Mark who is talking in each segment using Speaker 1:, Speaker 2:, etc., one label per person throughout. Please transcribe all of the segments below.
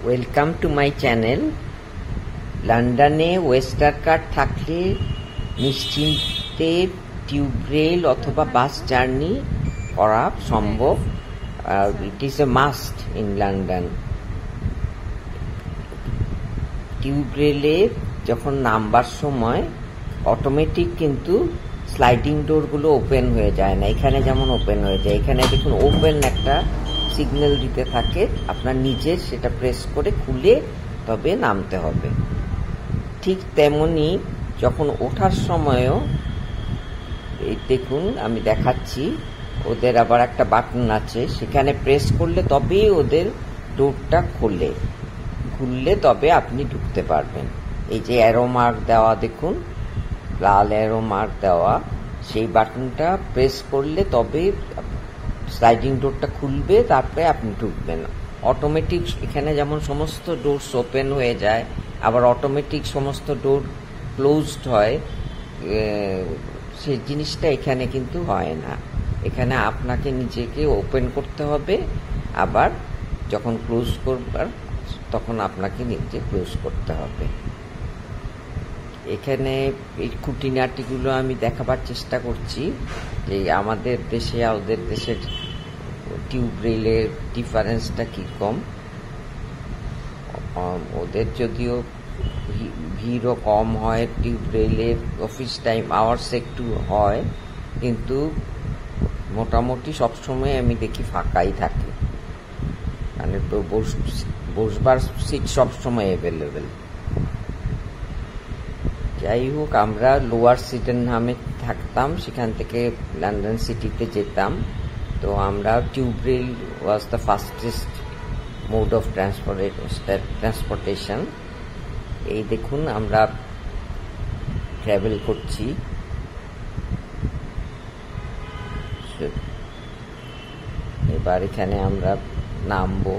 Speaker 1: Welcome to my channel. লন্ডনে oyster card থাকলে নিশ্চিন্তে টিউব রেল অথবা বাস জার্নি করা সম্ভব। It is a must in London. Tube রেলে যখন নামবার সময় অটোমেটিক কিন্তু স্লাইডিং ডোরগুলো ওপেন হয়ে যায় না, এখানে যেমন ওপেন হয়ে যায়। এখানে দেখুন ওপেন একটা সিগন্যাল দিতে থাকে, আপনার নিজের সেটা প্রেস করে খুলে তবে নামতে হবে। ঠিক তেমনি যখন ওঠার সময়ও এই দেখুন আমি দেখাচ্ছি, ওদের আবার একটা বাটন আছে, সেখানে প্রেস করলে তবেই ওদের ডোরটা খুললে তবে আপনি ঢুকতে পারবেন। এই যে অ্যারো মার্ক দেওয়া দেখুন, লাল অ্যারো মার্ক দেওয়া, সেই বাটনটা প্রেস করলে তবে স্লাইডিং ডোরটা খুলবে, তারপরে আপনি ঢুকবেন। অটোমেটিক এখানে যেমন সমস্ত ডোরস ওপেন হয়ে যায়, আবার অটোমেটিক সমস্ত ডোর ক্লোজড হয়, সেই জিনিসটা এখানে কিন্তু হয় না। এখানে আপনাকে নিজেকে ওপেন করতে হবে, আবার যখন ক্লোজ করবার তখন আপনাকে নিজে ক্লোজ করতে হবে। এখানে এই খুঁটিনাটিগুলো আমি দেখাবার চেষ্টা করছি যে আমাদের দেশে আর ওদের দেশের টিউব রেলের ডিফারেন্সটা কীরকম। ওদের যদিও ভিড়ও কম হয়, টিউব রেলের অফিস টাইম আওয়ার্স একটু হয়, কিন্তু মোটামুটি সবসময় আমি দেখি ফাঁকাই থাকে, মানে তো বসবার সিট সবসময় অ্যাভেলেবেল। যাই হোক, আমরা লোয়ার সিডেনহামে থাকতাম, সেখান থেকে লন্ডন সিটিতে যেতাম। তো আমরা tube rail was the fastest mode of transportation. এই দেখুন আমরা ট্রাভেল করছি। এবার এখানে আমরা নামবো।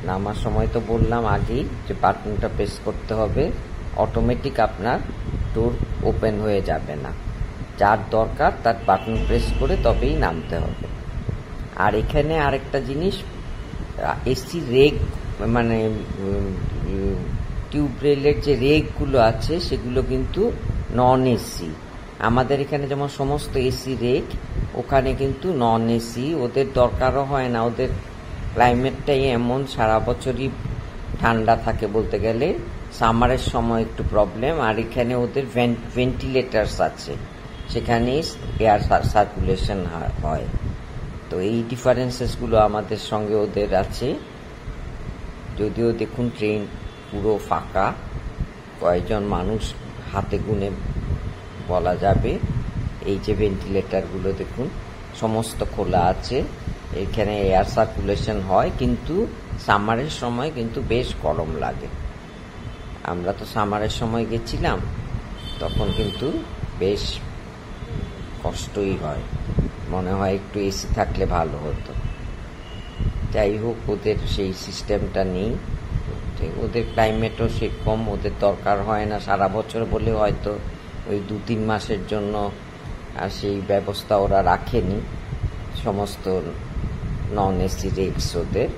Speaker 1: নামার সময় তো বললাম আগেই যে বাটনটা প্রেস করতে হবে, অটোমেটিক আপনার ডোর ওপেন হয়ে যাবে না। যার দরকার তার বাটন প্রেস করে তবেই নামতে হবে। আর এখানে আরেকটা জিনিস, এসি রেক, মানে টিউব রেলের যে রেকগুলো আছে সেগুলো কিন্তু নন এসি। আমাদের এখানে যেমন সমস্ত এসি রেক, ওখানে কিন্তু নন এসি, ওদের দরকারও হয় না। ওদের ক্লাইমেটটাই এমন, সারা বছরই ঠান্ডা থাকে বলতে গেলে, সামারের সময় একটু প্রবলেম। আর এখানে ওদের ভেন্টিলেটার্স আছে, সেখানে এয়ার সার্কুলেশন হয়। তো এই ডিফারেন্সেসগুলো আমাদের সঙ্গে ওদের আছে। যদিও দেখুন ট্রেন পুরো ফাঁকা, কয়েকজন মানুষ হাতে গুনে বলা যাবে। এই যে ভেন্টিলেটারগুলো দেখুন সমস্ত খোলা আছে, এখানে এয়ার সার্কুলেশন হয়, কিন্তু সামারের সময় কিন্তু বেশ গরম লাগে। আমরা তো সামারের সময় গেছিলাম, তখন কিন্তু বেশ কষ্টই হয়, মনে হয় একটু এসি থাকলে ভালো হতো। যাই হোক, ওদের সেই সিস্টেমটা নেই, ওদের ক্লাইমেটও সেরকম, ওদের দরকার হয় না সারা বছর বলে হয়তো ওই 2-3 মাসের জন্য আর সেই ব্যবস্থা ওরা রাখেনি। সমস্ত নন এসি রেকস ওদের।